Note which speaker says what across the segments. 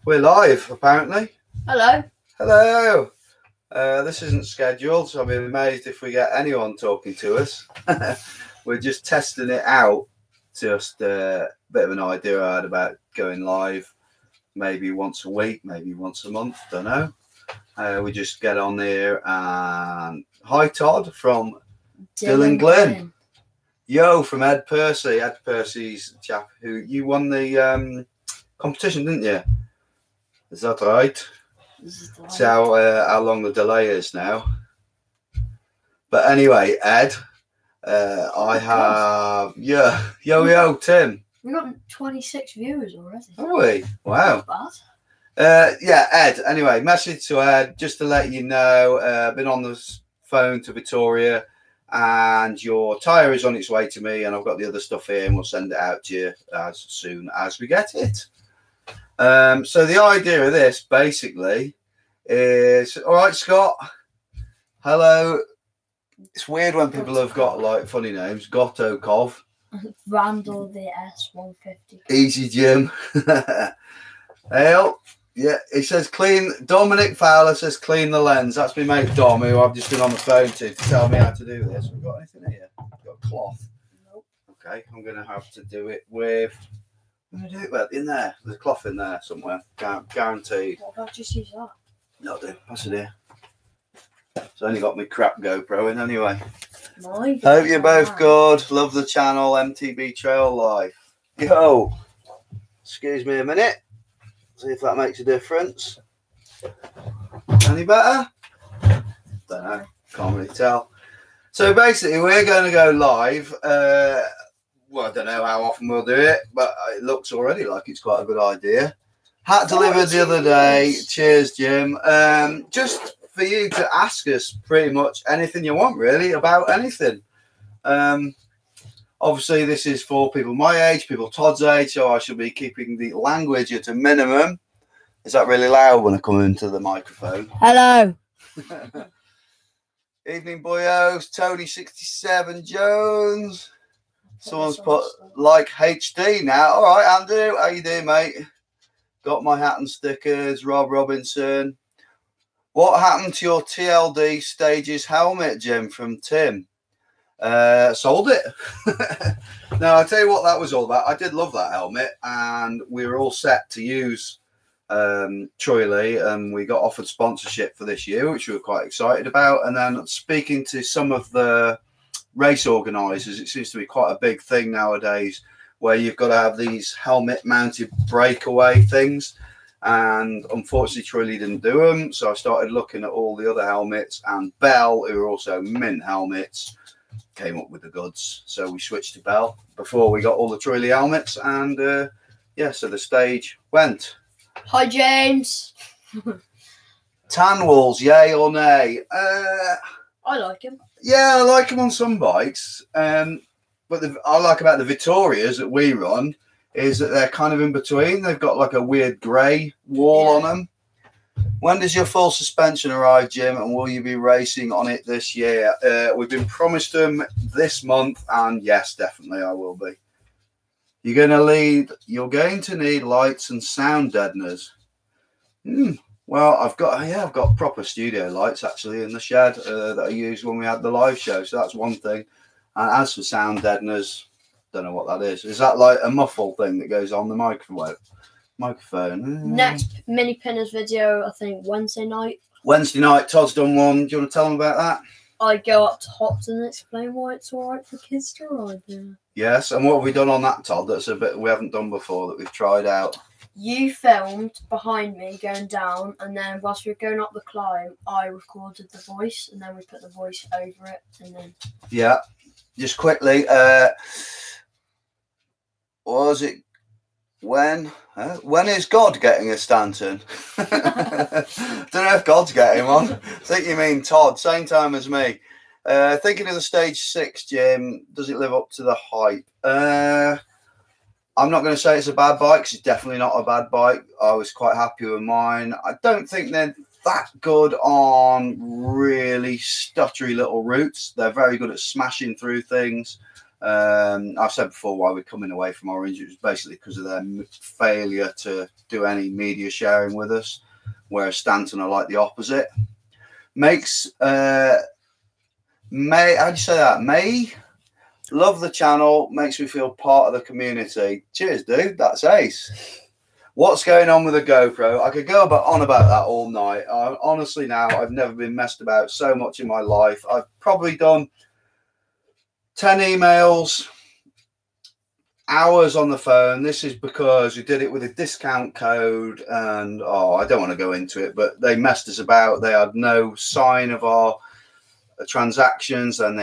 Speaker 1: We're live, apparently.
Speaker 2: Hello.
Speaker 1: Hello. This isn't scheduled, so I'll be amazed if we get anyone talking to us. We're just testing it out. Just a bit of an idea I had about going live, maybe once a week, maybe once a month, don't know. We just get on there and hi Todd from Dylan Glenn. Yo from Ed Percy. Ed Percy's the chap who you won the competition, didn't you? Is that right? See how long the delay is now. But anyway, Ed, I have yo Tim.
Speaker 2: We got 26 viewers already.
Speaker 1: Have we? Wow.
Speaker 2: Not bad.
Speaker 1: Yeah, Ed. Anyway, message to Ed just to let you know. Been on the phone to Victoria, and your tyre is on its way to me, and I've got the other stuff here, and we'll send it out to you as soon as we get it. So the idea of this basically is, all right, Scott. Hello. It's weird when people have got like funny names. Gotokov.
Speaker 2: Randall the S150.
Speaker 1: Easy Jim. Hale. Yeah, it says clean. Dominic Fowler says clean the lens. That's my mate Dom, who I've just been on the phone to tell me how to do this. We've got anything here? We've got a cloth.
Speaker 2: Nope.
Speaker 1: Okay, I'm going to have to do it with. I'm going to do it well, in there. There's a cloth in there somewhere. Guaranteed.
Speaker 2: What about just use that?
Speaker 1: No, do. Pass it here. It's only got my crap GoPro in anyway. Hope you're both good. Love the channel, MTB Trail Life. Yo. Excuse me a minute. See if that makes a difference. Any better? Don't know. Can't really tell. So basically, we're going to go live. Well, I don't know how often we'll do it, but it looks already like it's quite a good idea. Hat delivered the other day. Cheers, Jim. Just for you to ask us pretty much anything you want, really, about anything. Obviously, this is for people my age, people Todd's age, so I should be keeping the language at a minimum. Is that really loud when I come into the microphone?
Speaker 2: Hello.
Speaker 1: Evening, boyos. Tony67 Jones. Someone's put like HD now. All right, Andrew. How you doing, mate? Got my hat and stickers. Rob Robinson. What happened to your TLD Stages helmet, Jim, from Tim? Sold it. Now, I'll tell you what that was all about. I did love that helmet, and we were all set to use Troy Lee, and we got offered sponsorship for this year, which we were quite excited about. And then speaking to some of the race organisers, it seems to be quite a big thing nowadays where you've got to have these helmet mounted breakaway things, and unfortunately Troy Lee didn't do them, so I started looking at all the other helmets, and Bell, who are also mint helmets, came up with the goods, so we switched to Bell before we got all the Troy Lee helmets, and yeah, so the stage went.
Speaker 2: Hi, James.
Speaker 1: Tan walls, yay or nay?
Speaker 2: I like him.
Speaker 1: Yeah, I like them on some bikes. But I like about the Victorias that we run is that they're kind of in between. They've got like a weird grey wall on them. When does your full suspension arrive, Jim? And will you be racing on it this year? We've been promised them this month, and yes, definitely I will be. You're going to need lights and sound deadeners. Well, I've got proper studio lights actually in the shed that I used when we had the live show. So that's one thing. And as for sound deadeners, don't know what that is. Is that like a muffle thing that goes on the microphone?
Speaker 2: Next mini pinners video, I think Wednesday night.
Speaker 1: Wednesday night, Todd's done one. Do you want to tell them about that?
Speaker 2: I go up to Hops and explain why it's all right for kids to ride there.
Speaker 1: Yes, and what have we done on that, Todd? That's a bit we haven't done before that we've tried out.
Speaker 2: You filmed behind me going down, and then whilst we were going up the climb, I recorded the voice, and then we put the voice over it, and then...
Speaker 1: Yeah, just quickly, was it when is God getting a Stanton? Don't know if God's getting one. I think you mean Todd, same time as me. Thinking of the stage 6, Jim, does it live up to the hype? I'm not going to say it's a bad bike, 'cause it's definitely not a bad bike. I was quite happy with mine. I don't think they're that good on really stuttery little routes. They're very good at smashing through things. I've said before why we're coming away from Orange. It was basically because of their failure to do any media sharing with us, whereas Stanton are like the opposite. Makes May, how'd you say that? May, love the channel, makes me feel part of the community. Cheers, dude. That's ace. What's going on with the GoPro? I could go on about that all night. Honestly, now I've never been messed about so much in my life. I've probably done 10 emails, hours on the phone. This is because we did it with a discount code, and I don't want to go into it, but they messed us about. They had no sign of our transactions, and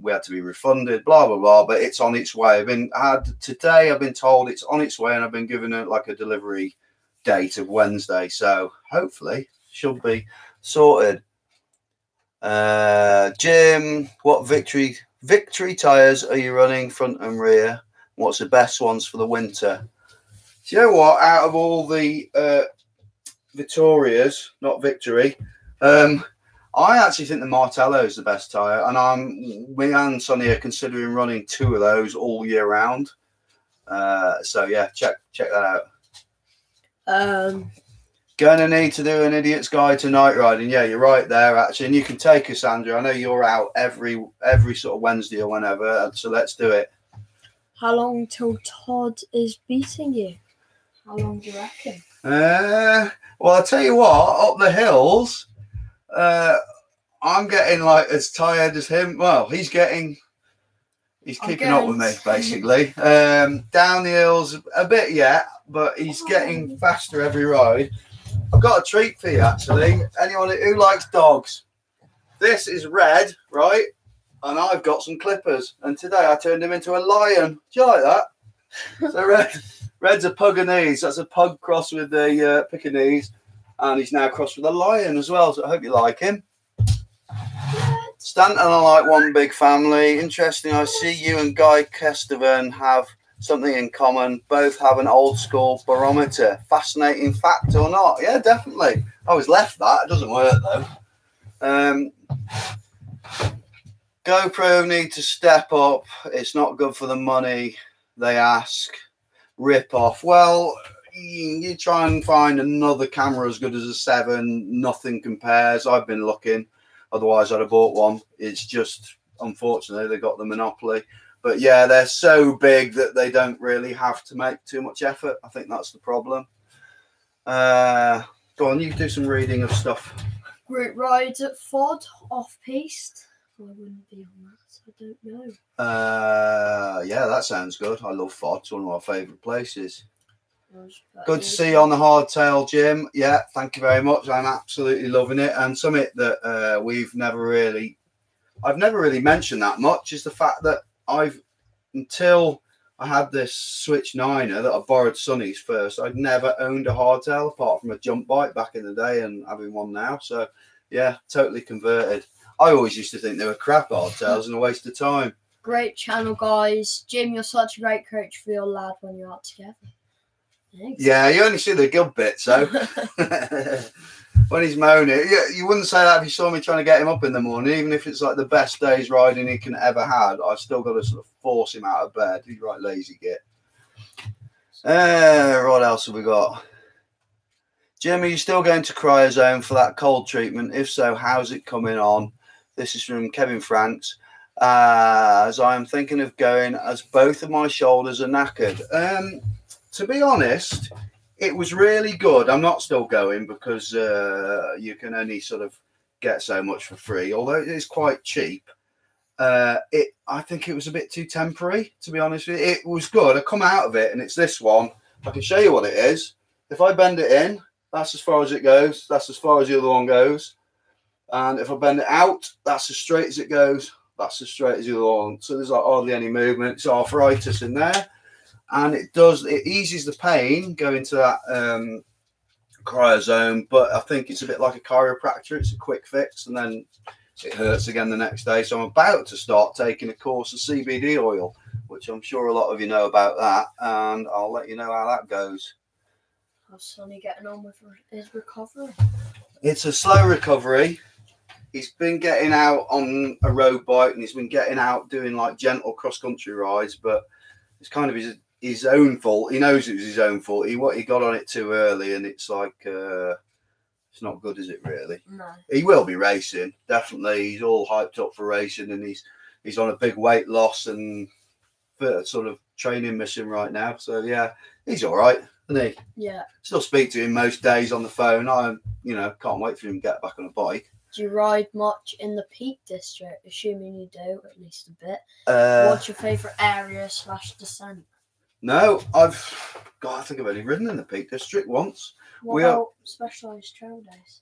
Speaker 1: we had to be refunded, blah blah blah. But it's on its way. I've been told it's on its way, and I've been given a delivery date of Wednesday, so hopefully should be sorted. Jim, what victory tires are you running, front and rear? What's the best ones for the winter? Do you know what, out of all the Victorias, not Victory, I actually think the Martello is the best tyre, and me and Sonny are considering running 2 of those all year round. So yeah, check that out. Going to need to do an idiot's guide to night riding. Yeah, you're right there actually, and you can take us, Andrew. I know you're out every sort of Wednesday or whenever, so let's do it.
Speaker 2: How long till Todd is beating you? How long do you reckon?
Speaker 1: Well, I'll tell you what, up the hills. I'm getting as tired as him. Well, he's keeping up with me, basically. Down the hills a bit yet, but he's getting faster every ride. I've got a treat for you, actually. Anyone who likes dogs. This is Red, right? And I've got some clippers. And today I turned him into a lion. Do you like that? So Red's a Puganese. That's a pug cross with the Pekingese. And he's now crossed with a lion as well, so I hope you like him. Stanton are like one big family. Interesting, I see you and Guy Kestevan have something in common. Both have an old school barometer. Fascinating fact or not? Yeah, definitely. I was left that. It doesn't work though. GoPro need to step up. It's not good for the money they ask. Rip off. Well, you try and find another camera as good as a 7, nothing compares. I've been looking, otherwise I'd have bought one. It's just, unfortunately, they got the monopoly. But yeah, they're so big that they don't really have to make too much effort. I think that's the problem. Go on, you do some reading of stuff.
Speaker 2: Group rides at Fod, off-piste. I wouldn't be on that, I don't know.
Speaker 1: Yeah, that sounds good. I love Fod. It's one of my favourite places. Good to see you on the hardtail, Jim. Yeah, thank you very much. I'm absolutely loving it. And something that I've never really mentioned that much is the fact that until I had this Switch 9er that I borrowed Sonny's first, I'd never owned a hardtail apart from a jump bike back in the day and having one now. So yeah, totally converted. I always used to think they were crap hardtails and a waste of time.
Speaker 2: Great channel, guys. Jim, you're such a great coach for your lad when you're out together. Thanks.
Speaker 1: Yeah, you only see the good bits, so when he's moaning, yeah, you wouldn't say that if you saw me trying to get him up in the morning, even if it's like the best day's riding he can ever had. I've still got to sort of force him out of bed. He's right lazy git. What else have we got? Jim, are you still going to Cryozone for that cold treatment? If so, how's it coming on? This is from Kevin Franks. As I am thinking of going, as both of my shoulders are knackered. To be honest, it was really good. I'm not still going because you can only sort of get so much for free, although it is quite cheap. I think it was a bit too temporary, to be honest with you. It was good. I come out of it, and it's this one. I can show you what it is. If I bend it in, that's as far as it goes. That's as far as the other one goes. And if I bend it out, that's as straight as it goes. That's as straight as the other one. So there's like hardly any movement. It's arthritis in there. And it eases the pain going to that Cryozone, but I think it's a bit like a chiropractor. It's a quick fix, and then it hurts again the next day. So I'm about to start taking a course of CBD oil, which I'm sure a lot of you know about that, and I'll let you know how that goes.
Speaker 2: How's Sonny getting on with his recovery?
Speaker 1: It's a slow recovery. he's been getting out on a road bike and he's been getting out doing like gentle cross country rides, but it's kind of his own fault. He knows it was his own fault. He got on it too early, and it's like it's not good, is it? Really?
Speaker 2: No.
Speaker 1: He will be racing, definitely. He's all hyped up for racing, and he's on a big weight loss and sort of training mission right now. So yeah, he's all right, isn't he?
Speaker 2: Yeah.
Speaker 1: Still speak to him most days on the phone. I can't wait for him to get back on a bike.
Speaker 2: Do you ride much in the Peak District? Assuming you do, at least a bit. What's your favourite area / descent?
Speaker 1: No, I think I've only ridden in the Peak District once.
Speaker 2: What about specialised trail days?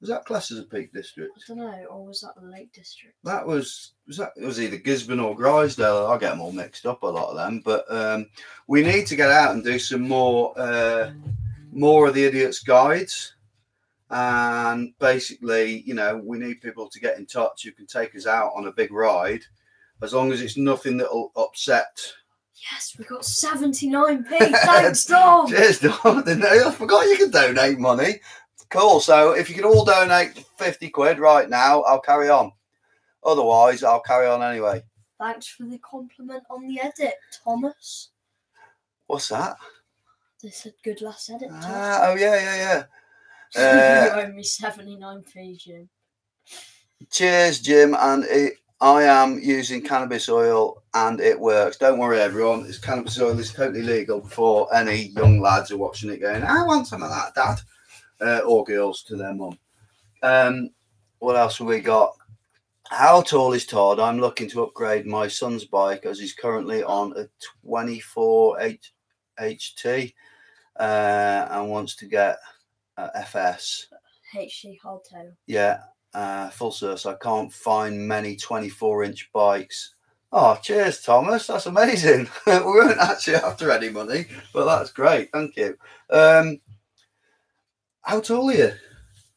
Speaker 1: Was that classed as a Peak District?
Speaker 2: I don't know, or was that the Lake District?
Speaker 1: It was either Gisborne or Grisdale. I get them all mixed up, a lot of them. But we need to get out and do some more of the Idiots Guides. And basically, we need people to get in touch who can take us out on a big ride, as long as it's nothing that'll upset.
Speaker 2: Yes, we got 79p. Thanks, Dom.
Speaker 1: Cheers, Dom. I forgot you can donate money. Cool. So if you can all donate 50 quid right now, I'll carry on. Otherwise, I'll carry on anyway.
Speaker 2: Thanks for the compliment on the edit, Thomas.
Speaker 1: What's that?
Speaker 2: They said good last edit.
Speaker 1: Oh yeah.
Speaker 2: You owe me 79p, Jim.
Speaker 1: Cheers, Jim. And I am using cannabis oil and it works. Don't worry, everyone. This cannabis oil is totally legal before any young lads are watching it going, I want some of that, Dad. Or girls to their mum. What else have we got? How tall is Todd? I'm looking to upgrade my son's bike as he's currently on a 24 HT and wants to get FS.
Speaker 2: HT hardtail.
Speaker 1: Yeah, full source. I can't find many 24-inch bikes. Oh, cheers, Thomas. That's amazing. We weren't actually after any money, but that's great. Thank you. How tall are you?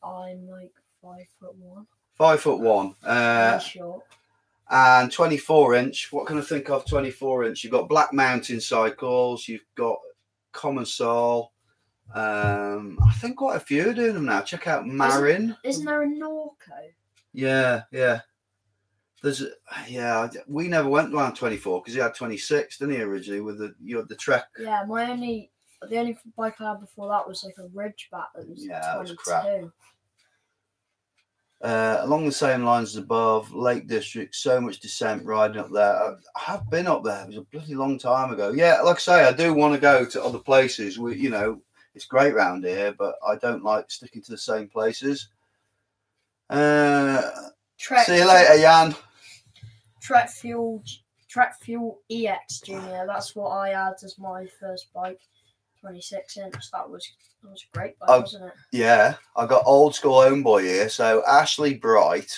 Speaker 2: I'm like 5'1".
Speaker 1: 5'1".
Speaker 2: Short.
Speaker 1: And 24-inch. What can I think of 24-inch? You've got Black Mountain Cycles. You've got Common Soul. I think quite a few are doing them now. Check out Marin.
Speaker 2: Isn't there a Norco?
Speaker 1: Yeah. We never went around 24 because he had 26, didn't he, originally? You had the Trek.
Speaker 2: Yeah, the only bike I had before that was like a Ridgeback that was 22.
Speaker 1: That was crap. Along the same lines as above, Lake District, so much descent riding up there. I have been up there. It was a bloody long time ago. Yeah, like I say, I do want to go to other places. It's great round here, but I don't like sticking to the same places. See you later, Jan.
Speaker 2: Trek Fuel EX Junior. That's what I had as my first bike. 26-inch. That was a great bike, wasn't it? Yeah,
Speaker 1: I got old school homeboy here. So Ashley Bright,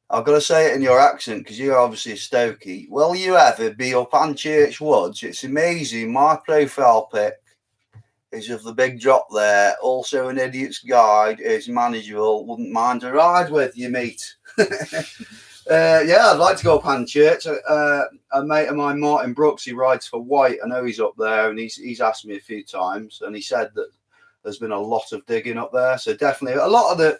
Speaker 1: I've got to say it in your accent because you're obviously a Stokey. Will you ever be up on Church Woods? It's amazing. My profile pic is of the big drop there. Also an Idiot's Guide. It's manageable. Wouldn't mind a ride with you, mate. Yeah, I'd like to go up on Church. A mate of mine, Martin Brooks, he rides for White. I know he's up there, and he's asked me a few times, and he said that there's been a lot of digging up there. So definitely, a lot of the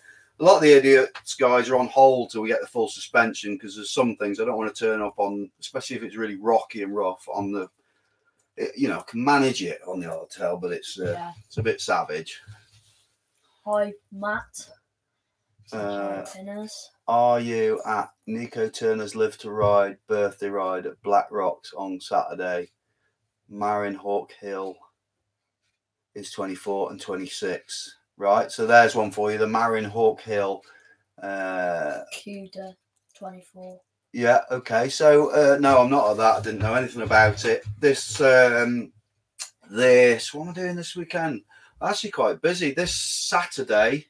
Speaker 1: Idiots guys are on hold till we get the full suspension because there's some things I don't want to turn up on, especially if it's really rocky and rough on the. I can manage it on the hardtail, but it's a bit savage.
Speaker 2: Hi, Matt.
Speaker 1: Are you at Nico Turner's Live to Ride birthday ride at Black Rocks on Saturday? Marin Hawk Hill is 24 and 26. Right, so there's one for you. The Marin Hawk Hill.
Speaker 2: Cuda 24.
Speaker 1: Yeah, okay. So no, I'm not at that. I didn't know anything about it. What am I doing this weekend? I'm actually quite busy. This Saturday,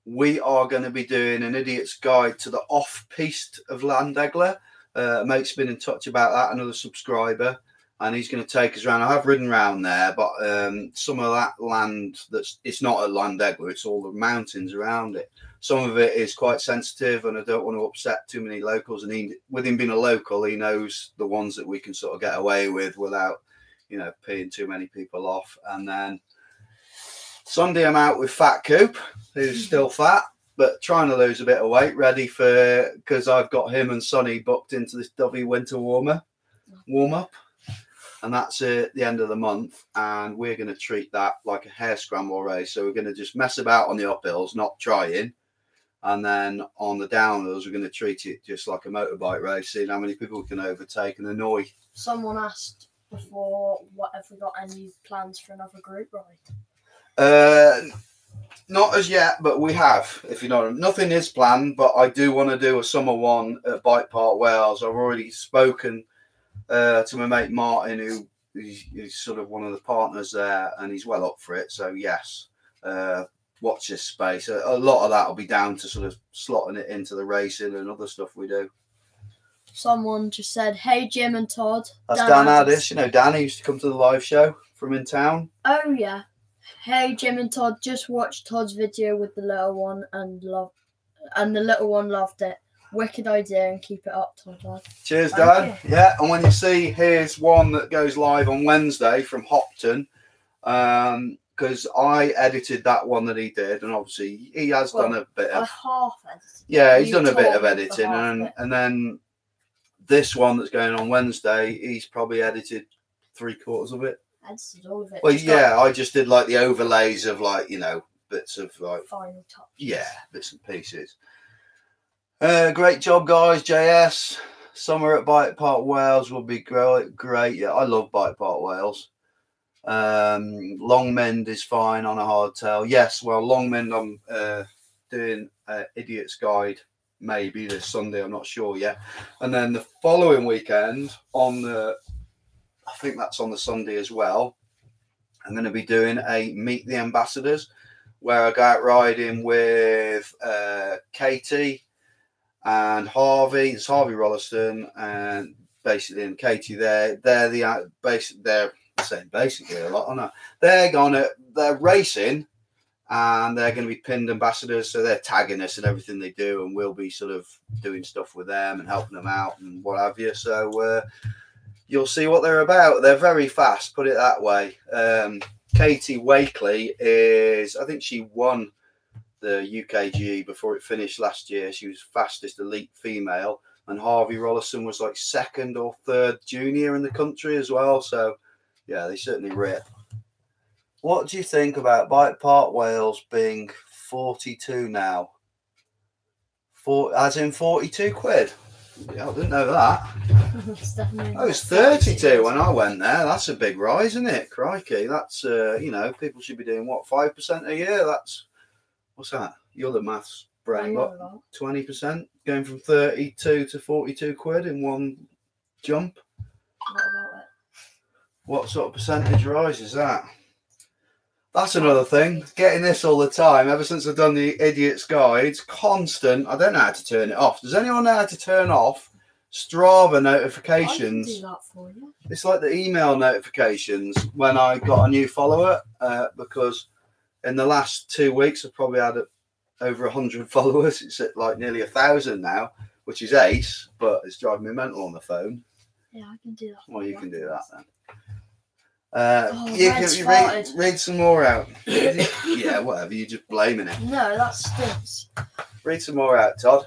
Speaker 1: we are going to be doing an Idiot's Guide to the off-piste of Landegler. A mate's been in touch about that, another subscriber, and he's going to take us around. I have ridden around there, but some of that land, it's not at Landegler, it's all the mountains around it. Some of it is quite sensitive, and I don't want to upset too many locals. And with him being a local, he knows the ones that we can sort of get away with without, peeing too many people off. And then Sunday, I'm out with Fat Coop, who's still fat. but trying to lose a bit of weight, ready for, because I've got him and Sonny booked into this Dovey winter warm up, and that's at the end of the month, and we're going to treat that like a hare scramble race. So we're going to just mess about on the uphills, not trying, and then on the downhills we're going to treat it just like a motorbike race, seeing how many people we can overtake and annoy.
Speaker 2: Someone asked before, what have we got any plans for another group ride?
Speaker 1: Not as yet, but we have. If you know, nothing is planned, but I do want to do a summer one at Bike Park Wales. I've already spoken to my mate Martin, who is sort of one of the partners there, and he's well up for it. So yes, watch this space. A lot of that will be down to sort of slotting it into the racing and other stuff we do.
Speaker 2: Someone just said, "Hey Jim and Todd."
Speaker 1: That's Dan Addis. You know, Dan, he used to come to the live show from in town.
Speaker 2: Oh yeah. Hey Jim and Todd, just watched Todd's video with the little one and the little one loved it. Wicked idea, and keep it up, Todd.
Speaker 1: Cheers, Dad. Yeah, and when you see, here's one that goes live on Wednesday from Hopton, because I edited that one that he did, and obviously he has done a bit of
Speaker 2: half editing.
Speaker 1: Yeah, he's done a bit of editing, and then this one that's going on Wednesday, he's probably edited 3/4 of it.
Speaker 2: All of it.
Speaker 1: Well, yeah, I just did like the overlays of, like, you know, bits of like
Speaker 2: final touch.
Speaker 1: Yeah, bits and pieces. Great job, guys. JS, summer at Bike Park Wales will be great. Yeah, I love Bike Park Wales. Longmend is fine on a hardtail. Yes, well, Longmend, I'm doing Idiot's Guide maybe this Sunday. I'm not sure yet. And then the following weekend on the, I think that's on the Sunday as well, I'm going to be doing a Meet the Ambassadors, where I go out riding with Katie and Harvey. It's Harvey Rolliston and basically and Katie. They're saying basically a lot. I know they're racing, and they're going to be pinned ambassadors, so they're tagging us and everything they do, and we'll be sort of doing stuff with them and helping them out and what have you. So you'll see what they're about. They're very fast, put it that way. Katie Wakely is, I think she won the UKGE before it finished last year. She was fastest elite female, and Harvey Rolliston was like 2nd or 3rd junior in the country as well. So yeah, they certainly rip. What do you think about Bike Park Wales being 42 now? As in 42 quid? Yeah, I didn't know that. I was 32 when I went there. That's a big rise, isn't it? Crikey. That's, you know, people should be doing, what, 5% a year? That's, what's that? You're the maths brain. What, 20%? Going from 32 to 42 quid in one jump?
Speaker 2: What about it?
Speaker 1: What sort of percentage rise is that? That's another thing. Getting this all the time. Ever since I've done the Idiot's Guides, constant. I don't know how to turn it off. Does anyone know how to turn off Strava notifications?
Speaker 2: I can do that for you.
Speaker 1: It's like the email notifications when I got a new follower, because in the last 2 weeks I've probably had over 100 followers. It's at like nearly 1,000 now, which is ace, but it's driving me mental on the phone.
Speaker 2: Yeah, I can do that.
Speaker 1: Well, you can do that then.
Speaker 2: You
Speaker 1: read some more out. Yeah, whatever. You're just blaming it.
Speaker 2: No, that stinks.
Speaker 1: Read some more out, Todd.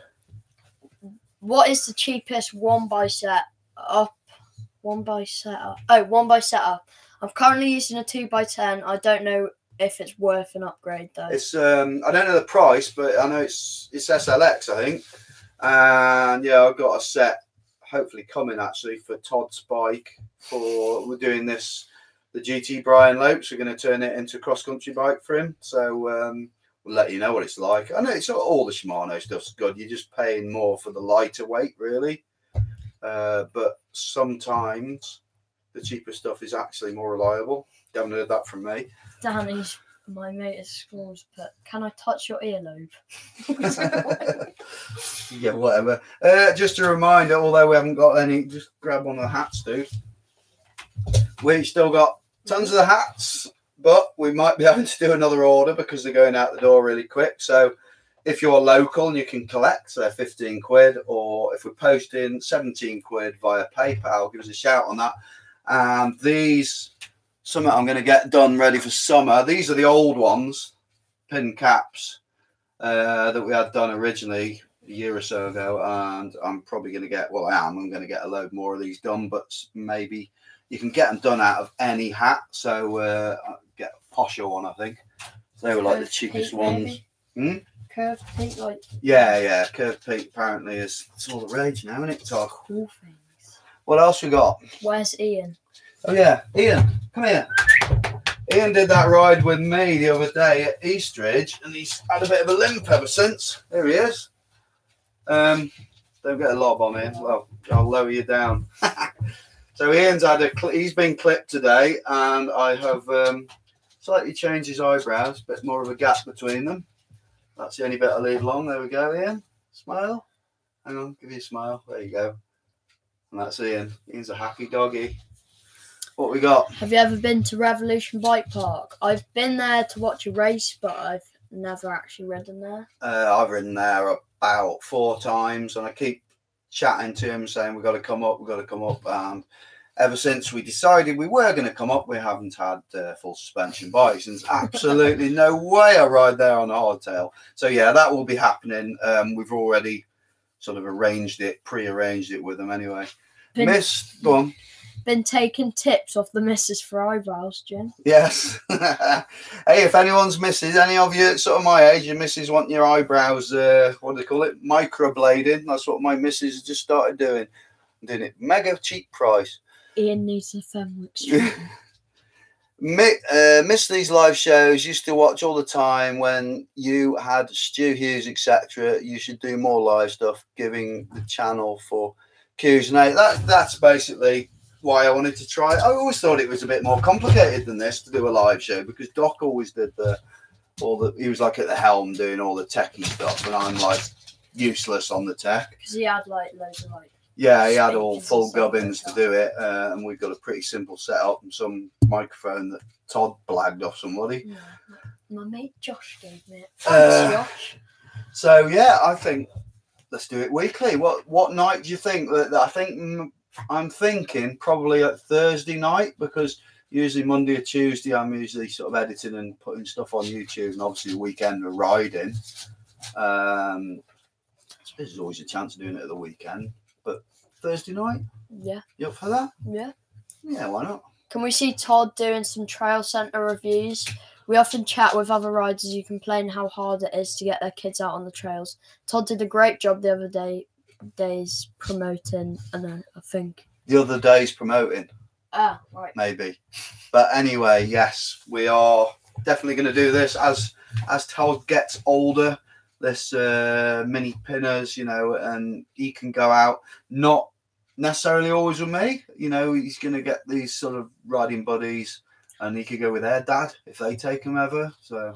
Speaker 2: What is the cheapest one by setup? I'm currently using a 2x10. I don't know if it's worth an upgrade though. It's
Speaker 1: I don't know the price, but I know it's SLX, I think. And yeah, I've got a set hopefully coming actually for Todd's bike. We're doing this. The GT Brian Lopes, we're going to turn it into a cross-country bike for him. So we'll let you know what it's like. I know it's all the Shimano stuff's good. You're just paying more for the lighter weight, really. But sometimes the cheaper stuff is actually more reliable. You haven't heard that from me.
Speaker 2: Danny's, my mate at school's put, can I touch your earlobe?
Speaker 1: Yeah, whatever. Just a reminder, although we haven't got any, just grab one of the hats, dude. We've still got tons of the hats, but we might be having to do another order because they're going out the door really quick. So if you're local and you can collect, they're 15 quid, or if we're posting 17 quid via PayPal, give us a shout on that. And these, something I'm going to get done ready for summer. These are the old ones, pin caps. that we had done originally a year or so ago, and I'm probably going to get, well, I'm going to get a load more of these done, but maybe you can get them done out of any hat. So get a posher one, I think. So they were like the cheapest ones.
Speaker 2: Curved peak, like.
Speaker 1: Yeah, curved peak apparently it's all the rage now, isn't it, Todd?
Speaker 2: Cool things.
Speaker 1: What else we got?
Speaker 2: Where's Ian?
Speaker 1: Oh yeah, Ian, come here. Ian did that ride with me the other day at Eastridge, and he's had a bit of a limp ever since. There he is. Don't get a lob on him. Well, I'll lower you down. So Ian's he's been clipped today, and I have slightly changed his eyebrows, a bit more of a gap between them. That's the only bit I leave long. There we go, Ian. Smile. Hang on, give you a smile. There you go. And that's Ian. Ian's a happy doggy. What we got?
Speaker 2: Have you ever been to Revolution Bike Park? I've been there to watch a race, but I've never actually ridden there.
Speaker 1: I've ridden there about 4 times, and I keep chatting to him saying we've got to come up, and ever since we decided we were going to come up, we haven't had full suspension bikes, and there's absolutely no way I ride there on a hardtail. So yeah, that will be happening. We've already sort of pre-arranged it with them anyway. Go on.
Speaker 2: Been taking tips off the missus for eyebrows, Jim.
Speaker 1: Yes. Hey, if anyone's missus, any of you sort of my age, your missus want your eyebrows, what do they call it? Microblading. That's what my missus has just started doing. Doing it mega cheap price.
Speaker 2: Ian needs a Fenwick strip.
Speaker 1: Miss these live shows. Used to watch all the time when you had Stu Hughes, etc. You should do more live stuff, giving the channel for Q's and A. That's basically why I wanted to try. I always thought it was a bit more complicated than this to do a live show, because Doc always did he was like at the helm doing all the techie stuff, and I'm like useless on the tech.
Speaker 2: Because he had like loads of like.
Speaker 1: Yeah, he had all full gubbins to do it, and we've got a pretty simple setup and some microphone that Todd blagged off somebody.
Speaker 2: Yeah, my mate Josh gave me it. Thanks, Josh.
Speaker 1: So yeah, I think let's do it weekly. What night do you think? I'm thinking probably at Thursday night, because usually Monday or Tuesday I'm usually sort of editing and putting stuff on YouTube, and obviously the weekend we're riding. I suppose there's always a chance of doing it at the weekend, but Thursday night?
Speaker 2: Yeah.
Speaker 1: You up for that?
Speaker 2: Yeah.
Speaker 1: Yeah, why not?
Speaker 2: Can we see Todd doing some trail centre reviews? We often chat with other riders who complain how hard it is to get their kids out on the trails. Todd did a great job the other days promoting, I think.
Speaker 1: The other days promoting?
Speaker 2: Ah, right.
Speaker 1: Maybe. But anyway, yes, we are definitely going to do this as Todd gets older. This mini pinners, and he can go out, not necessarily always with me. He's going to get these sort of riding buddies, and he could go with their dad if they take him ever. So,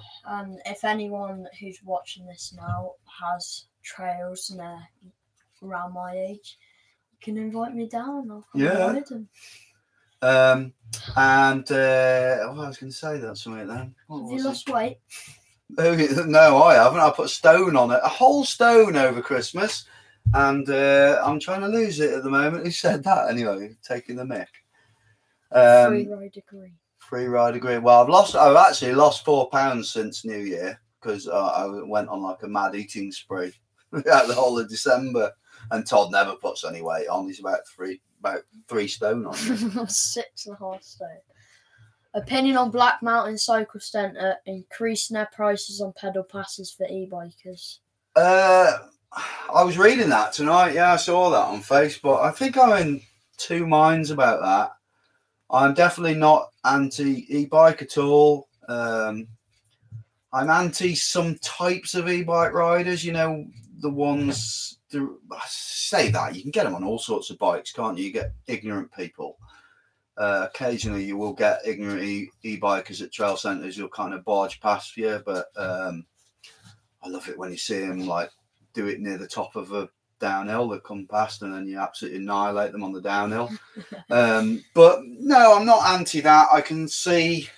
Speaker 2: if anyone who's watching this now has trails and they're around my age, you can invite me down. I'll come ride them.
Speaker 1: And I was going to say that something then.
Speaker 2: Have you lost weight?
Speaker 1: No, I haven't. I put a stone on it, a whole stone over Christmas, and I'm trying to lose it at the moment. Who said that anyway? Taking the mick. Free rider green. Well, I've actually lost 4 pounds since New Year, because I went on like a mad eating spree at the whole of December, and Todd never puts any weight on. He's about 3 stone on.
Speaker 2: 6.5 stone. Opinion on Black Mountain Cycle Centre increasing their prices on pedal passes for e-bikers.
Speaker 1: I was reading that tonight. Yeah, I saw that on Facebook. I think I'm in 2 minds about that. I'm definitely not anti e-bike at all. I'm anti some types of e-bike riders. The ones. Say that you can get them on all sorts of bikes, can't you? You get ignorant people. Occasionally you will get ignorant e-bikers at trail centres who'll kind of barge past you, but I love it when you see them like do it near the top of a downhill that come past, and then you absolutely annihilate them on the downhill. But no, I'm not anti that. I can see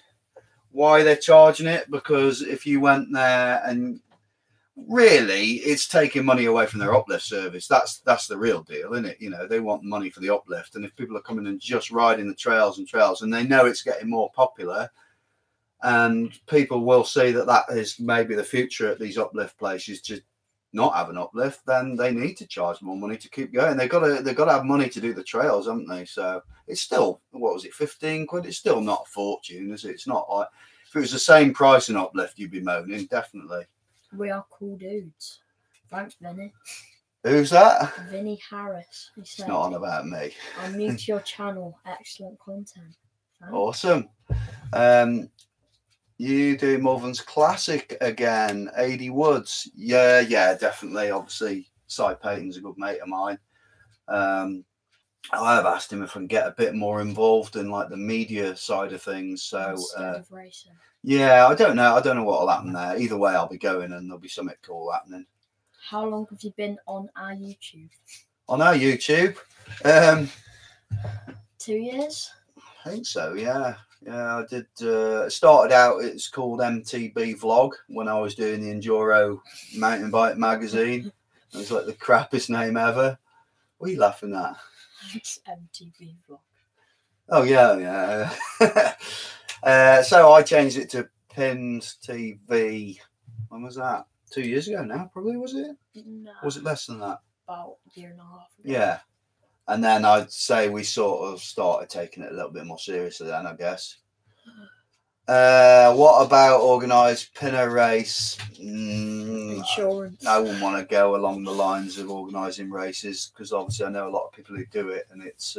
Speaker 1: why they're charging it, because if you went there and really it's taking money away from their uplift service. That's the real deal, isn't it? They want money for the uplift, and if people are coming and just riding the trails and they know it's getting more popular, And people will see that that is maybe the future at these uplift places, to not have an uplift. Then they need to charge more money to keep going. They've got to have money to do the trails, haven't they? So it's still, what was it, 15 quid? It's still not a fortune, is it? It's not like, if it was the same price in uplift, you'd be moaning, definitely.
Speaker 2: We are cool dudes. Thanks, Vinny.
Speaker 1: Who's that?
Speaker 2: Vinny Harris. He said,
Speaker 1: It's not on about me.
Speaker 2: I'm new to your channel. Excellent content. Thanks.
Speaker 1: Awesome. You do Mulvan's Classic again, 80 Woods. Yeah, definitely. Obviously, Cy Payton's a good mate of mine. I have asked him if I can get a bit more involved in like the media side of things. So
Speaker 2: Instead of racing.
Speaker 1: yeah, I don't know what will happen there. Either way, I'll be going and there'll be something cool happening.
Speaker 2: How long have you been on our YouTube?
Speaker 1: On our YouTube?
Speaker 2: 2 years?
Speaker 1: I think so, yeah. Yeah, I did. Started out, it's called MTB Vlog when I was doing the Enduro mountain bike magazine. It was like the crappiest name ever. What are you laughing at?
Speaker 2: It's MTV Vlog.
Speaker 1: Oh, yeah. So I changed it to Pins TV. When was that? 2 years ago now, probably, was it?
Speaker 2: No.
Speaker 1: Was it less than that?
Speaker 2: About a year and a half ago.
Speaker 1: Yeah. And then I'd say we sort of started taking it a little bit more seriously then, I guess. What about organised pinner race?
Speaker 2: Insurance.
Speaker 1: I wouldn't want to go along the lines of organising races, because obviously I know a lot of people who do it, and it's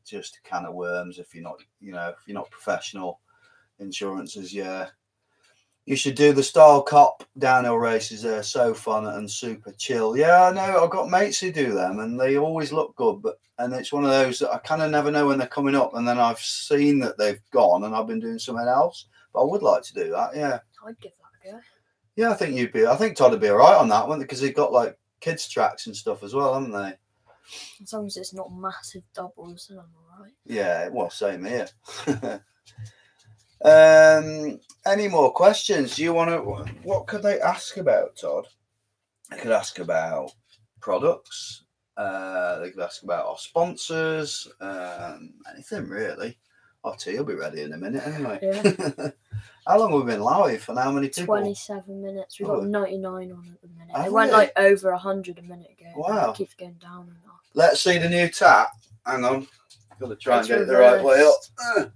Speaker 1: just a can of worms if you're not professional. Insurances, yeah. You should do the Style Cop downhill races. They're so fun and super chill. Yeah, I know. I've got mates who do them, and they always look good. And it's one of those that I kind of never know when they're coming up. And then I've seen that they've gone, and I've been doing something else. But I would like to do that. Yeah.
Speaker 2: I'd give that a go.
Speaker 1: Yeah, I think Todd would be all right on that one, because they've got like kids tracks and stuff as well, haven't they?
Speaker 2: As long as it's not massive doubles, then I'm all right.
Speaker 1: Yeah. Well, same here. Any more questions? Do you want to? What could they ask about, Todd? They could ask about products. They could ask about our sponsors. Anything really. Our tea will be ready in a minute anyway.
Speaker 2: Yeah.
Speaker 1: How long have we been live? And how many people?
Speaker 2: 27 minutes. We've got 99 on at the minute.
Speaker 1: Have
Speaker 2: It went
Speaker 1: we?
Speaker 2: like over 100 a minute ago.
Speaker 1: Wow.
Speaker 2: It keeps going down and up.
Speaker 1: Let's see the new tap. Hang on. Got to try
Speaker 2: It's
Speaker 1: and get it the right way up.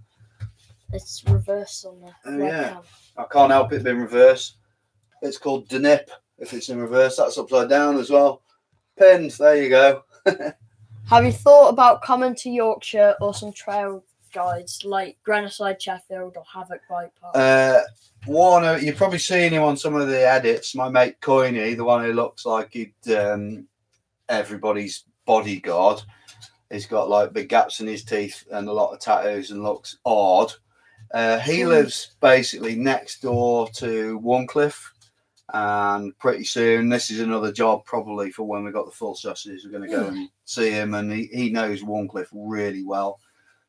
Speaker 2: It's reversed on the
Speaker 1: Oh, yeah.
Speaker 2: webcam.
Speaker 1: I can't help it being reversed. It's called Denip. If it's in reverse, that's upside down as well. Pins, there you go.
Speaker 2: Have you thought about coming to Yorkshire or some trail guides like Grenoside, Sheffield, or Havoc Bike Park?
Speaker 1: Warner, you've probably seen him on some of the edits. My mate Coiney, the one who looks like he'd everybody's bodyguard. He's got like big gaps in his teeth and a lot of tattoos and looks odd. He lives basically next door to Warncliffe, and pretty soon, this is another job probably for when we got the full sausage. We're going to go and see him, and he knows Warncliffe really well.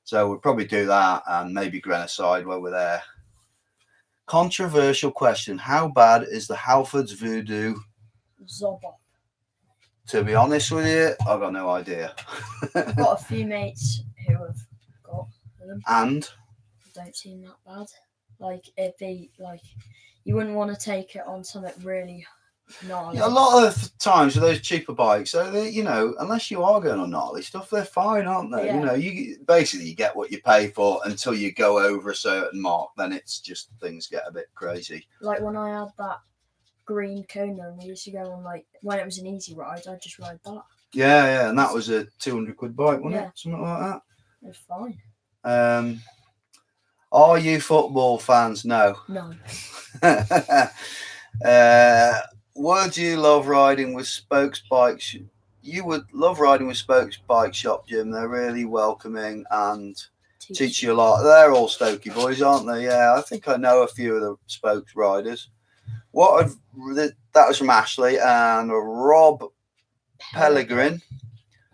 Speaker 1: So we'll probably do that, and maybe Grenoside while we're there. Controversial question. How bad is the Halfords Voodoo?
Speaker 2: Zobba.
Speaker 1: To be honest with you, I've got no idea.
Speaker 2: I've got a few mates who have got them.
Speaker 1: And?
Speaker 2: Don't seem that bad. Like, it'd be like, you wouldn't want to take it on something really gnarly.
Speaker 1: A lot of times with those cheaper bikes, so they, unless you are going on gnarly stuff, they're fine, aren't they?
Speaker 2: Yeah.
Speaker 1: You basically you get what you pay for until you go over a certain mark. Then it's just things get a bit crazy.
Speaker 2: Like when I had that green Kona and we used to go on, like, when it was an easy ride, I'd just ride that.
Speaker 1: Yeah, and that was a 200 quid bike, wasn't
Speaker 2: Yeah.
Speaker 1: it? Something like that.
Speaker 2: It was fine.
Speaker 1: Are you football fans? No.
Speaker 2: No.
Speaker 1: Would you love riding with Spokes Bikes? You would love riding with Spokes Bike Shop, Jim. They're really welcoming and teach you a lot. They're all Stokey boys, aren't they? Yeah, I think I know a few of the Spokes riders. That was from Ashley and Rob Pellegrin.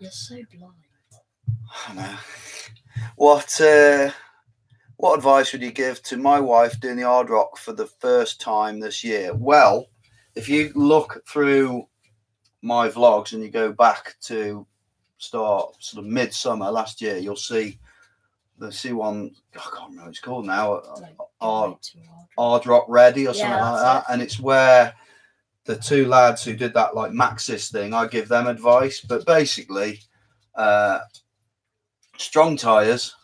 Speaker 2: You're so blind.
Speaker 1: I know. What advice would you give to my wife doing the hard rock for the first time this year? Well, if you look through my vlogs and you go back to start sort of midsummer last year, you'll see the C1, I can't remember what it's called now,
Speaker 2: Like,
Speaker 1: Hard Rock Ready or something
Speaker 2: Yeah,
Speaker 1: like
Speaker 2: that's
Speaker 1: that. And it's where the two lads who did that like Maxis thing, I give them advice. But basically, strong tyres,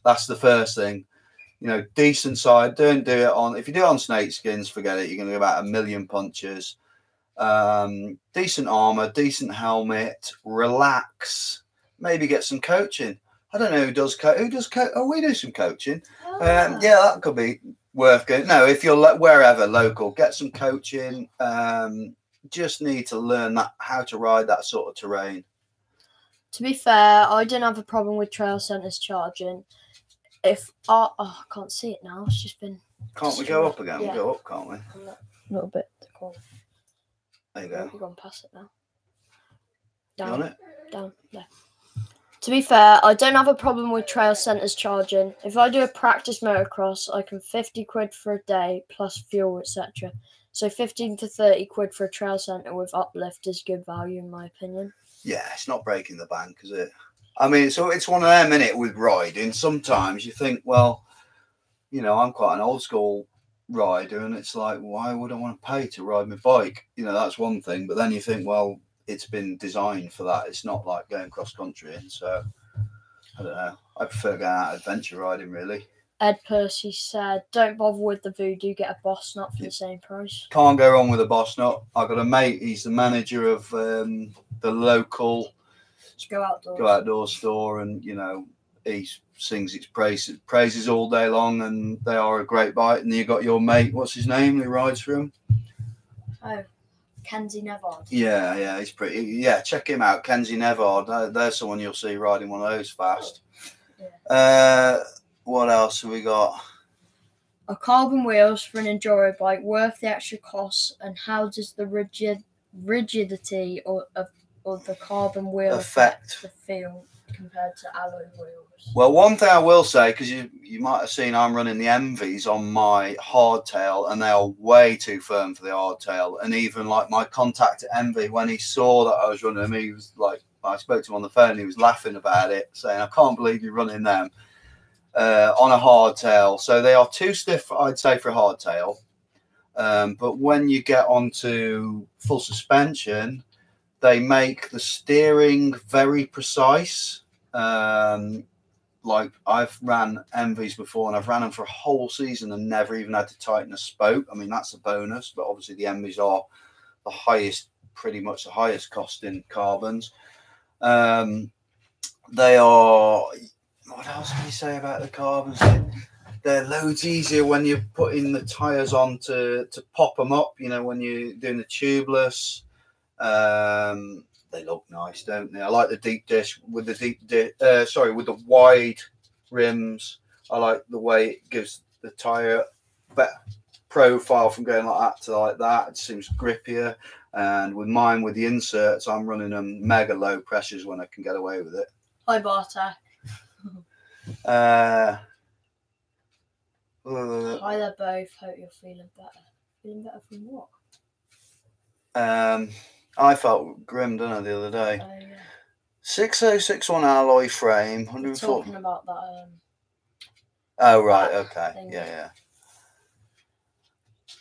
Speaker 1: that's the first thing. You know, decent side. Don't do it on, if you do it on snake skins, forget it. You're going to get about 1 million punches. Decent armor, decent helmet, relax, maybe get some coaching. I don't know who does oh, we do some coaching. Yeah, that could be worth going. No, if you're wherever local, get some coaching. Just need to learn how to ride that sort of terrain.
Speaker 2: To be fair, I didn't have a problem with trail centres charging. If I can't see it now, it's just been.
Speaker 1: Can't we go up again?
Speaker 2: Yeah.
Speaker 1: We'll go up, can't we?
Speaker 2: A little bit.
Speaker 1: There you go.
Speaker 2: We've gone past it now.
Speaker 1: You on it?
Speaker 2: Down there. To be fair, I don't have a problem with trail centres charging. If I do a practice motocross, I can 50 quid for a day plus fuel, etc. So 15 to 30 quid for a trail centre with uplift is good value in my opinion.
Speaker 1: Yeah, it's not breaking the bank, is it? I mean, so it's one of them, innit, with riding. Sometimes you think, well, you know, I'm quite an old school rider, and it's like, why would I want to pay to ride my bike? You know, that's one thing. But then you think, well, it's been designed for that. It's not like going cross country, and so I don't know. I prefer going out adventure riding, really. Ed
Speaker 2: Percy said, "Don't bother with the Voodoo. Get a Boss Nut for the same price."
Speaker 1: Can't go wrong with a Boss Nut. I've got a mate. He's the manager of the local
Speaker 2: Go
Speaker 1: Outdoors store, and you know, he sings its praises all day long, and they are a great bite. And you got your mate, what's his name, who rides for him?
Speaker 2: Oh, Kenzie Nevard.
Speaker 1: Yeah, he's pretty. Yeah, check him out, Kenzie Nevard. There's someone you'll see riding one of those fast. Yeah. What else have we got?
Speaker 2: Are carbon wheels for an enduro bike worth the extra cost, and how does the rigidity of the carbon wheel affect the feel compared to alloy wheels?
Speaker 1: Well, one thing I will say, because you might have seen I'm running the Envies on my hardtail, and they are way too firm for the hardtail. And even like my contact at Envy, when he saw that I was running them, he was like, I spoke to him on the phone, he was laughing about it, saying, I can't believe you're running them on a hardtail. So they are too stiff, I'd say, for a hardtail. But when you get onto full suspension, they make the steering very precise. Like I've ran Envies before, and I've ran them for a whole season and never even had to tighten a spoke. I mean, that's a bonus, but obviously the Envies are the highest, pretty much the highest costing carbons. They are, what else can you say about the carbons? They're loads easier when you're putting the tyres on to pop them up, you know, when you're doing the tubeless. They look nice, don't they? I like the deep dish with the with the wide rims. I like the way it gives the tyre better profile from going like that to like that. It seems grippier. And with mine, with the inserts, I'm running them mega low pressures when I can get away with it.
Speaker 2: Hi, Bartek.
Speaker 1: Hi
Speaker 2: there, both. Hope you're feeling better. Feeling better from what?
Speaker 1: I felt grim, didn't I, the other day?
Speaker 2: Oh, yeah.
Speaker 1: 6061 alloy frame, 140.
Speaker 2: We're talking about that.
Speaker 1: Oh, right, okay. Thing. Yeah.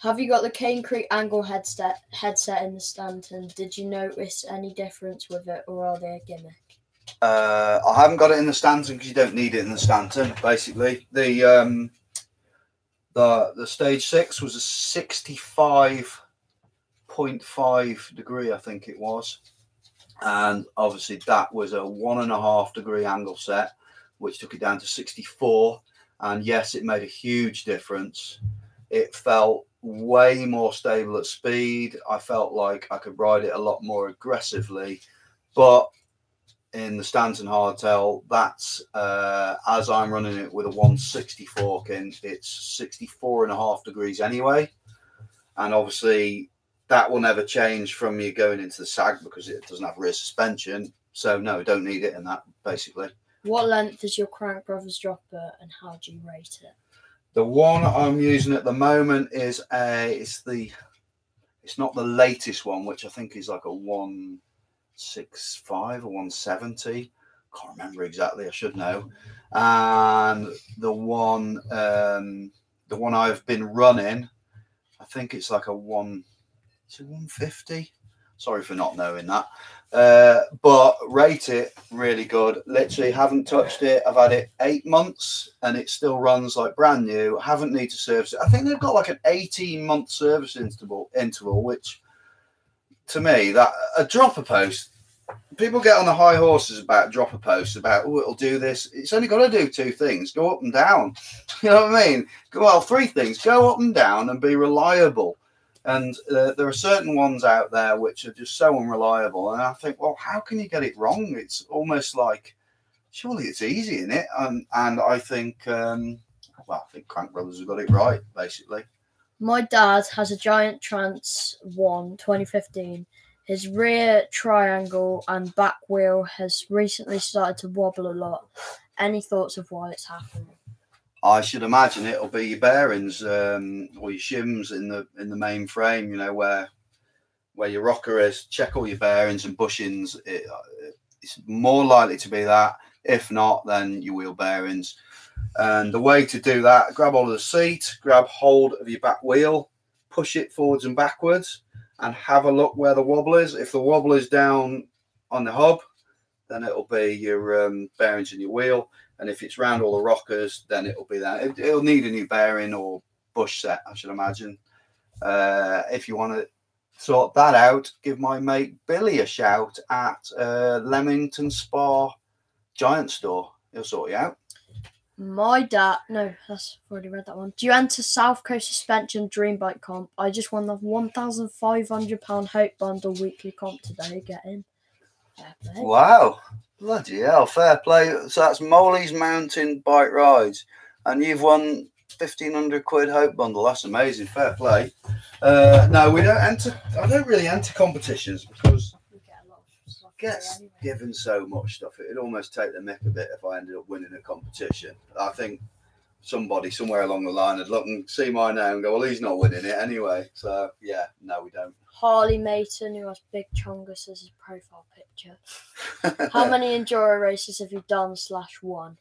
Speaker 2: Have you got the Cane Creek angle headset in the Stanton? Did you notice any difference with it, or are they a gimmick?
Speaker 1: I haven't got it in the Stanton because you don't need it in the Stanton, basically. The stage 6 was a 65.5 degree, I think it was, and obviously that was a 1.5 degree angle set, which took it down to 64. And yes, it made a huge difference. It felt way more stable at speed. I felt like I could ride it a lot more aggressively, but in the Stanton hardtail, that's as I'm running it with a 160 fork in, it's 64.5 degrees anyway, and obviously that will never change from you going into the sag because it doesn't have rear suspension. So no, don't need it in that, basically.
Speaker 2: What length is your Crank Brothers dropper, and how do you rate it?
Speaker 1: The one I'm using at the moment is it's not the latest one, which I think is like a 165 or 170, can't remember exactly. I should know. And the one I've been running, I think it's like a 150. Sorry for not knowing that. But rate it really good. Literally haven't touched it. I've had it 8 months and it still runs like brand new. Haven't need to service it. I think they've got like an 18-month service interval, which to me, that a dropper post, people get on the high horses about dropper posts, about, oh, it'll do this. It's only got to do 2 things, go up and down. You know what I mean? Well, 3 things, go up and down and be reliable. And there are certain ones out there which are just so unreliable. And I think, well, how can you get it wrong? It's almost like, surely it's easy, isn't it? And I think, I think Crank Brothers have got it right, basically.
Speaker 2: My dad has a Giant Trance 1 2015. His rear triangle and back wheel has recently started to wobble a lot. Any thoughts of why it's happening?
Speaker 1: I should imagine it'll be your bearings or your shims in the main frame, you know, where your rocker is. Check all your bearings and bushings. It's more likely to be that. If not, then your wheel bearings. And the way to do that, grab hold of the seat, grab hold of your back wheel, push it forwards and backwards, and have a look where the wobble is. If the wobble is down on the hub, then it'll be your bearings in your wheel. And if it's round all the rockers, then it'll be that. It'll need a new bearing or bush set, I should imagine. If you want to sort that out, give my mate Billy a shout at Leamington Spa Giant Store. He'll sort you out.
Speaker 2: My dad, no, that's already read that one. Do you enter South Coast Suspension Dream Bike Comp? I just won the £1,500 Hope Bundle weekly comp today. Get in. Fair play.
Speaker 1: Wow. Bloody hell, fair play. So that's Molly's Mountain Bike Rides. And you've won £1,500 Hope Bundle. That's amazing. Fair play. No, we don't enter. I don't really enter competitions because gets given so much stuff. It'd almost take the mick a bit if I ended up winning a competition. I think somebody somewhere along the line would look and see my name and go, well, he's not winning it anyway. So, yeah, no, we don't.
Speaker 2: Harley Mason, who has Big Chungus as his profile picture. How many enduro races have you done / won?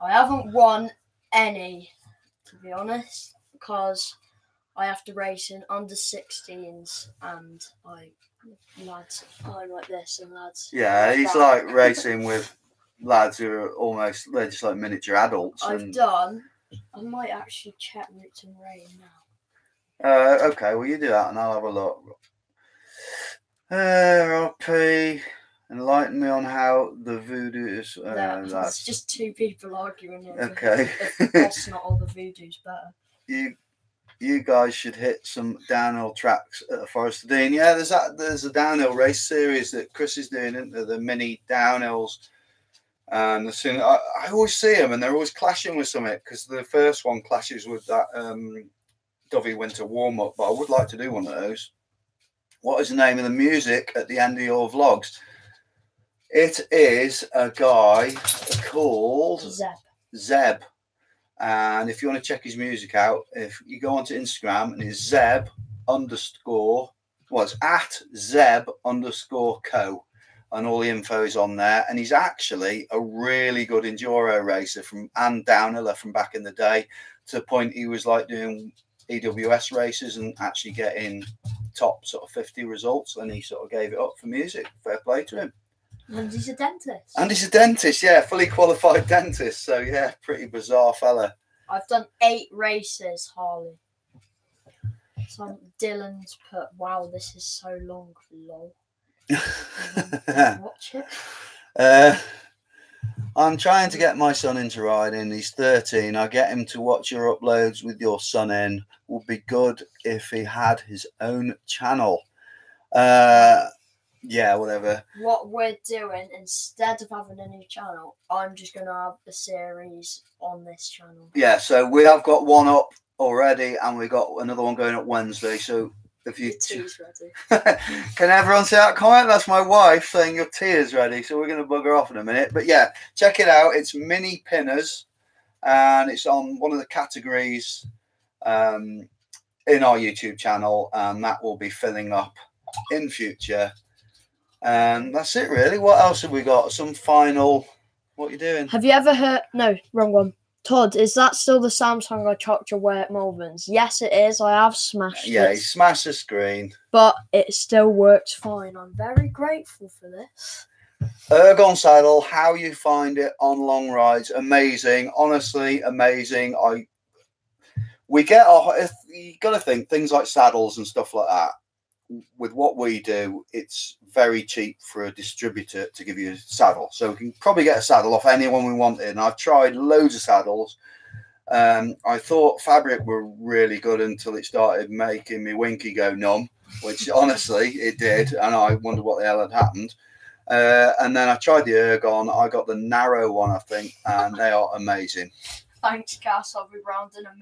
Speaker 2: I haven't won any, to be honest, because I have to race in under 16s and lads are like this and lads.
Speaker 1: Yeah, he's like racing with lads who are almost, they're just like miniature adults.
Speaker 2: I might actually check Roots and Rain now.
Speaker 1: Okay, well, you do that and I'll have a look. RP, enlighten me on how the voodoo is.
Speaker 2: That's just 2 people arguing.
Speaker 1: Okay.
Speaker 2: That's not all the voodoo's better.
Speaker 1: You guys should hit some downhill tracks at the Forest of Dean. Yeah, there's a downhill race series that Chris is doing, isn't there? The mini downhills. And I always see them and they're always clashing with something because the first one clashes with that Dovey Winter warm-up, but I would like to do one of those. What is the name of the music at the end of your vlogs? It is a guy called Zeb. And if you want to check his music out, if you go onto Instagram and it's Zeb _, well, it's at Zeb _co, and all the info is on there. And he's actually a really good enduro racer and downhiller from back in the day, to the point he was like doing EWS races and actually getting top sort of 50 results, and he sort of gave it up for music. Fair play to him.
Speaker 2: And he's a dentist.
Speaker 1: And he's a dentist, yeah, fully qualified dentist. So, yeah, pretty bizarre fella.
Speaker 2: I've done 8 races, Harley. So Dylan's put, wow, this is so long, lol. Watch it.
Speaker 1: I'm trying to get my son into riding. He's 13. I get him to watch your uploads with your son in. Would be good if he had his own channel. Yeah, whatever.
Speaker 2: What we're doing, instead of having a new channel, I'm just going to have a series on this channel. Yeah,
Speaker 1: so we have got one up already, and we got another one going up Wednesday. So if you...
Speaker 2: Your tea's ready.
Speaker 1: Can everyone see that comment? That's my wife saying your tea is ready. So we're going to bugger off in a minute. But yeah, check it out. It's Mini Pinners, and it's on one of the categories in our YouTube channel, and that will be filling up in future. And that's it, really. What else have we got? Some final What are you doing?
Speaker 2: Have you ever heard? No, wrong one. Todd, is that still the Samsung I chucked away at Malvern's? Yes, it is. I have smashed it.
Speaker 1: Yeah, he smashed the screen.
Speaker 2: But it still works fine. I'm very grateful for this.
Speaker 1: Ergon saddle, how you find it on long rides, amazing. Honestly, amazing. You got to think things like saddles and stuff like that. With what we do, it's very cheap for a distributor to give you a saddle. So we can probably get a saddle off anyone we wanted. And I've tried loads of saddles. I thought fabric were really good until it started making me winky go numb, which honestly it did. And I wonder what the hell had happened. And then I tried the Ergon. I got the narrow one, I think, and they are amazing.
Speaker 2: Thanks, Cass. I'll be rounding them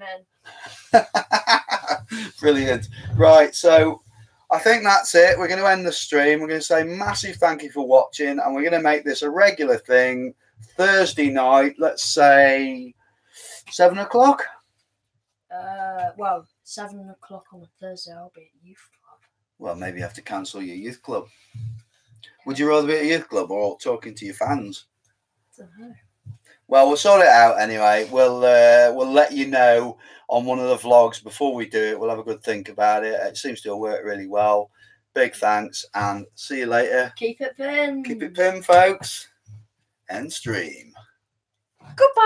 Speaker 2: in.
Speaker 1: Brilliant. Right, so I think that's it. We're going to end the stream. We're going to say massive thank you for watching, and we're going to make this a regular thing. Thursday night, let's say 7 o'clock.
Speaker 2: Well, 7 o'clock on a Thursday, I'll be at youth club.
Speaker 1: Well, maybe you have to cancel your youth club. Would you rather be at a youth club or talking to your fans?
Speaker 2: I don't know.
Speaker 1: Well, we'll sort it out anyway. We'll let you know on one of the vlogs before we do it. We'll have a good think about it. It seems to have worked really well. Big thanks and see you later.
Speaker 2: Keep it pinned.
Speaker 1: Keep it pinned, folks. End stream.
Speaker 2: Goodbye.